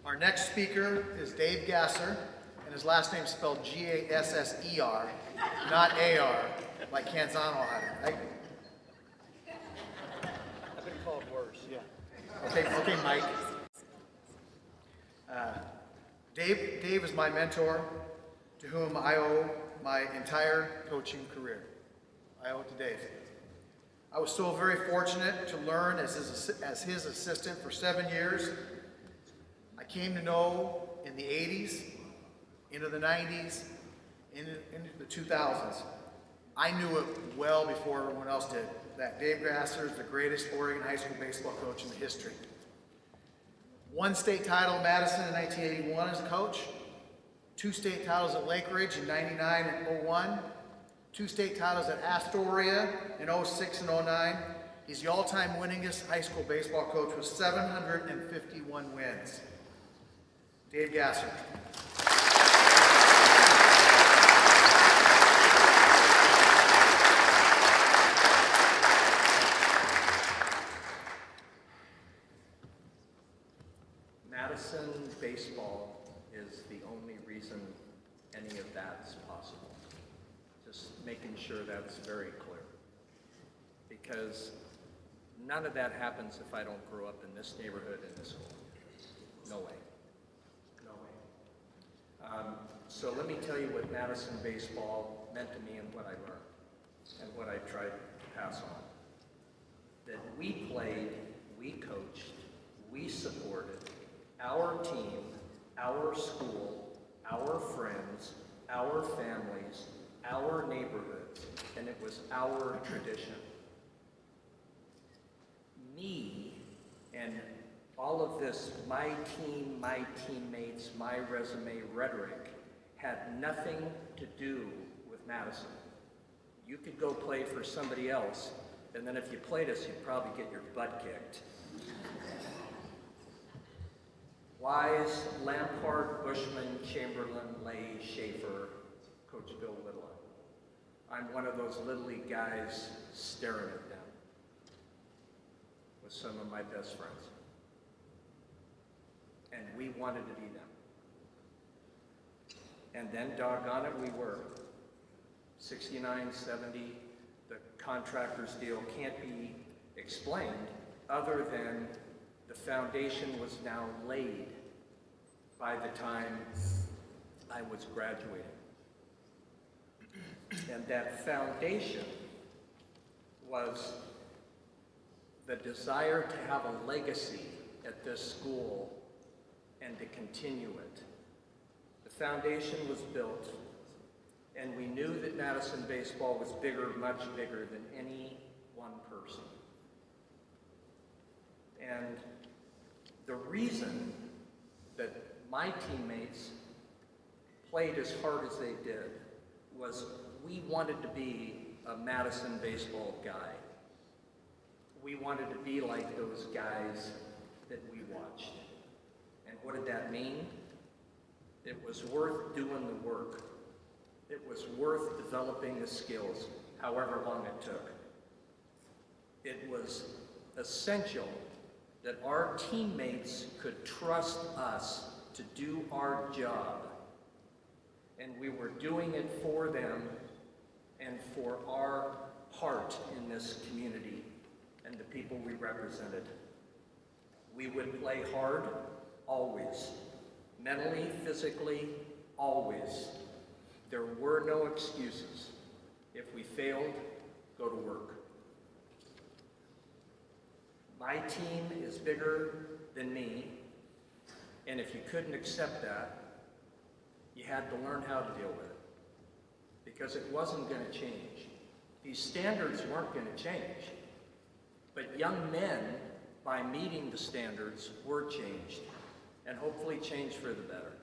Our next speaker is Dave Gasser, and his last name is spelled G-A-S-S-E-R, not A-R, like Canzano had it, right? I've been called worse. Yeah. Okay, Mike. Dave is my mentor, to whom I owe my entire coaching career. I owe it to Dave. I was so very fortunate to learn as his assistant for 7 years. I came to know in the 80s, into the 90s, into the 2000s. I knew it well before everyone else did, that Dave Gasser is the greatest Oregon high school baseball coach in the history. Won state title at Madison in 1981 as a coach, 2 state titles at Lake Ridge in 99 and 01, 2 state titles at Astoria in 06 and 09. He's the all-time winningest high school baseball coach with 751 wins. Dave Gasser. Madison baseball is the only reason any of that's possible. Just making sure that's very clear. Because none of that happens if I don't grow up in this neighborhood in this school. No way. No way. So let me tell you what Madison baseball meant to me and what I learned and what I tried to pass on. That we played, we coached, we supported our team, our school, our friends, our families, our neighborhoods, and it was our tradition. Me and all of this, my team, my teammates, my resume rhetoric had nothing to do with Madison. You could go play for somebody else, and then if you played us, you'd probably get your butt kicked. Wise, Lampard, Bushman, Chamberlain, Lay, Schaefer, Coach Bill Little. I'm one of those Little League guys staring at them with some of my best friends. And we wanted to be them. And then, doggone it, we were. 69, 70, the contractor's deal can't be explained other than the foundation was now laid by the time I was graduating. And that foundation was the desire to have a legacy at this school and to continue it. The foundation was built, and we knew that Madison baseball was bigger, much bigger than any one person. And the reason that my teammates played as hard as they did was we wanted to be a Madison baseball guy. We wanted to be like those guys that we watched. And what did that mean? It was worth doing the work. It was worth developing the skills, however long it took. It was essential that our teammates could trust us to do our job. And we were doing it for them and for our part in this community and the people we represented. We would play hard, always. Mentally, physically, always. There were no excuses. If we failed, go to work. My team is bigger than me, and if you couldn't accept that, you had to learn how to deal with it, because it wasn't going to change. These standards weren't going to change, but young men, by meeting the standards, were changed, and hopefully changed for the better.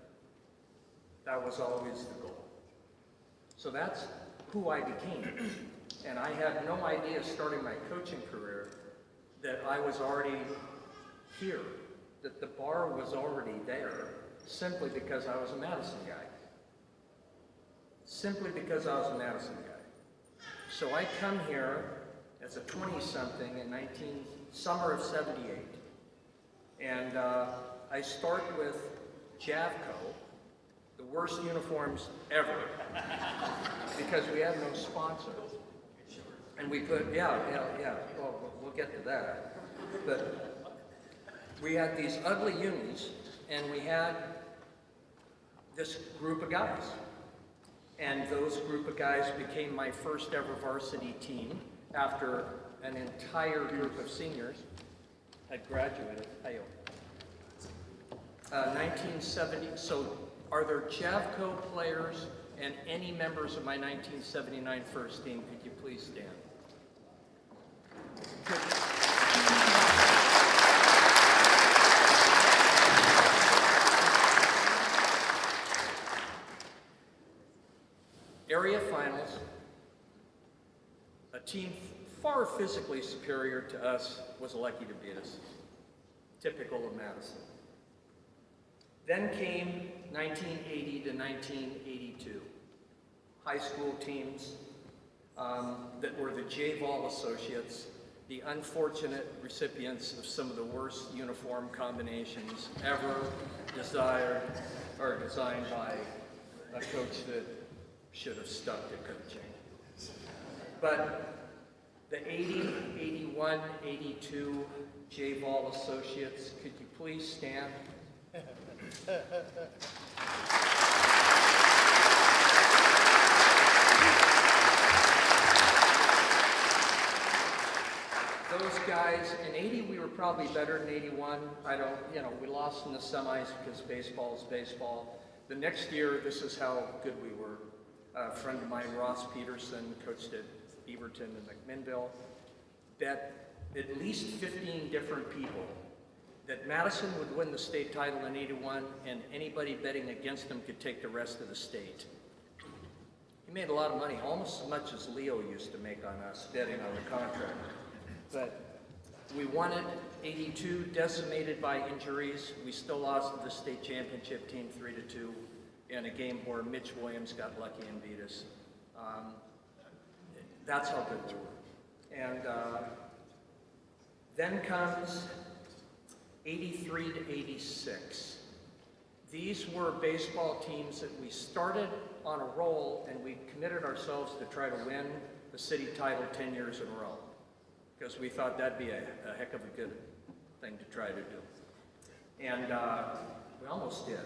That was always the goal. So that's who I became, and I had no idea starting my coaching career that I was already here, that the bar was already there, simply because I was a Madison guy. Simply because I was a Madison guy. So I come here as a 20-something in summer of '78, and I I start with Javco, the worst uniforms ever, because we had no sponsor. And we put, well, we'll get to that. But we had these ugly unis, and we had this group of guys. And those group of guys became my first ever varsity team after an entire group of seniors had graduated. 1970, so are there Javco players and any members of my 1979 first team? Could you please stand? Area finals, a team far physically superior to us was lucky to beat us. Typical of Madison. Then came 1980 to 1982. High school teams that were the J-Vol associates, the unfortunate recipients of some of the worst uniform combinations ever desired or designed by a coach that should have stuck to coaching. But the 80, 81, 82 J-Vol associates, could you please stand? Those guys, in 80 we were probably better than 81. We lost in the semis because baseball is baseball. The next year, this is how good we were. A friend of mine, Ross Peterson, coached at Beaverton and McMinnville, bet at least 15 different people that Madison would win the state title in 81 and anybody betting against him could take the rest of the state. He made a lot of money, almost as much as Leo used to make on us betting on the contract. But we won it, 82, decimated by injuries. We still lost to the state championship team 3-2 in a game where Mitch Williams got lucky and beat us. That's how good we were. And then comes 83 to 86. These were baseball teams that we started on a roll and we committed ourselves to try to win the city title 10 years in a row because we thought that'd be a heck of a good thing to try to do. And we almost did.